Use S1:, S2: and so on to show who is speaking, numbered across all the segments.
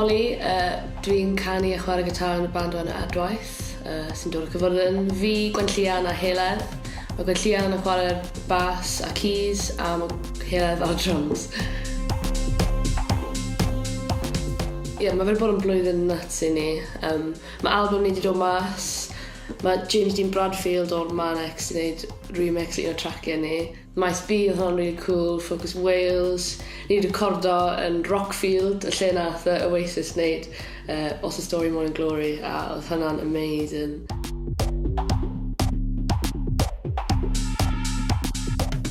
S1: Hollie, dwi'n canu a chwarae gitar yn y band o'n Adwaith, sy'n dod o Gaerfyrddin. Fi, Gwenno a Heledd. Mae Gwenno yn chwarae'r bass a keys a mae Heledd ar drums. Mae fe'n bod yn blwyddyn nuts i ni. Mae albwm ni wedi dod mas. Mae James Dean Bradfield o'r Manex yn gwneud remix un o traciau ni. Maes B oedd hwn really cool, Focus Wales. Ni wedi recordo yn Rockfield, y lle nath y Oasis wneud Os y Story Morning Glory, a oedd hwnna'n amazing.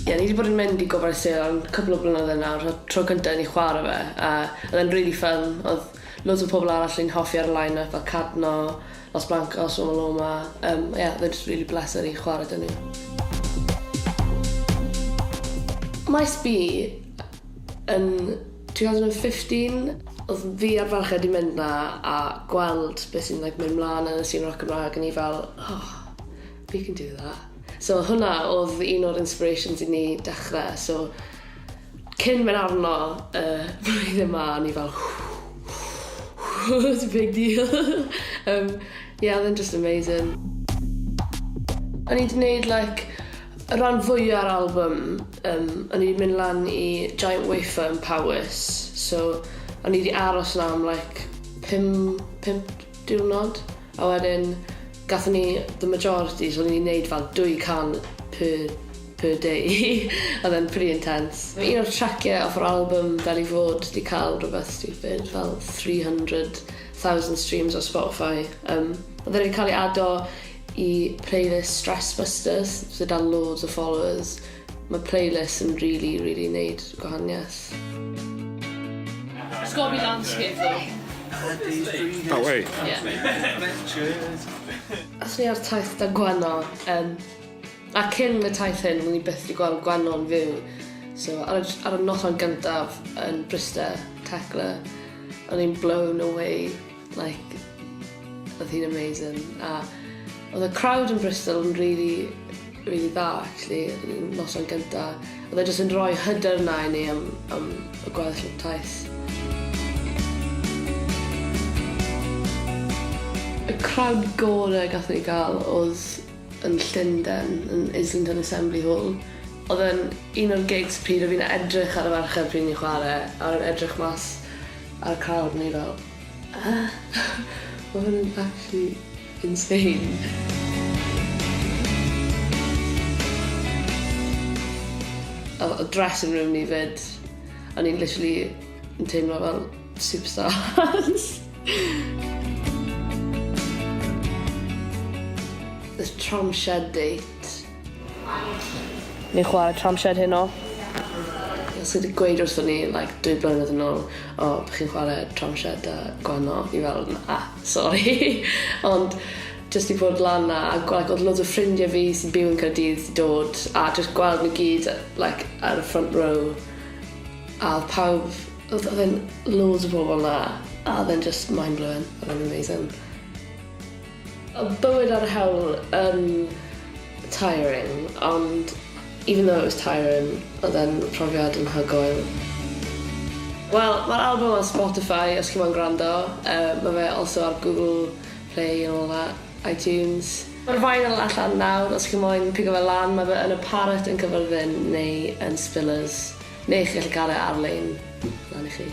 S1: Ni wedi bod yn mynd i gofal sale am cwbl o blynyddoedd nawr, tro cyntaf ni chwarae fe, a oedd e'n really fun. Oedd loads o pobl arall yn hoffi ar y line-up, fel Cadno, Los Blancos, Omaloma. They're just really blessed i chwarae dyn nhw. Maes B yn 2015, oedd fi a'r farched i mynd na a gweld beth sy'n mynd mlaen yn y scene rock Cymraeg, a ni fel, we can do that. So hwnna oedd un o'r inspirations i ni dechrau. So cyn mynd arno blwyddyn yma, ni fel, it's a big deal. They're just amazing. O'n i wedi gwneud y rhan fwyaf ar album, o'n i wedi mynd lan i Giant Wafer yn Powys. So o'n i wedi aros na am 5 diwrnod. A wedyn gathon ni the majority, so o'n i wedi gwneud fel 2 can per day. And then pretty intense. Un o'r traciau off yr album fel i fod wedi cael rhywbeth stupid, fel 300,000 streams o Spotify. Oedd wedi cael ei ado i playlist Stress Busters, sydd dal loads o followers. Mae playlist yn really wneud gwahaniaeth.
S2: It's got to be landscape though.
S3: Oh wait.
S2: Yeah.
S1: As ni ar taith da Gwenno, a cyn y taith hyn, o'n i byth wedi gweld Gwenno yn fyw. So ar y noson gyntaf yn Bristol, Tecla, o'n i'n blown away. Oedd hi'n amazing. A oedd y crowd yn Bristol yn really dda, actually, yn noson gyntaf. Oedd e jyst yn rhoi hyder na i ni am y gweddill o'r taith. Y crowd gorau gathon ni gael oedd yn Llundain, yn Islington Assembly Hall. Oedd e'n un o'r gigs pryd o fi'n edrych ar y farched pryd ni'n chwarae, a yn edrych mas ar y crowd ni fel, mae hwn yn actually insane. Y dressing room ni fyd, a ni'n literally yn teimlo fel superstars. This tram shed date. Ni'n chwarae tram shed hyn o. Os wedi gweud wrthon ni 2 blynedd yn ôl, bych chi'n chwarae tram shed a Gwenno, ni fel, sorry. Ond jyst i bod lan na, a oedd loads o ffrindiau fi sy'n byw yn Caerdydd i dod, a jyst gweld nhw gyd ar y front row. A oedd pawb, oedd e'n loads o bobl na, a oedd e'n just mind-blowing, oedd e'n amazing. Oedd bywyd ar y hewl yn tiring, ond even though it was tiring, oedd e'n profiad yn hygoel. Wel, mae'r album ar Spotify, os chi'n moyn gwrando. Mae fe also ar Google Play and all that, iTunes. Mae'r vinyl allan nawr, os chi'n moyn pigo fe lan, mae fe yn y Parrot yn Gaerfyrddin neu yn Spillers. Neu chi'n gallu cael e ar-lein, lan i chi.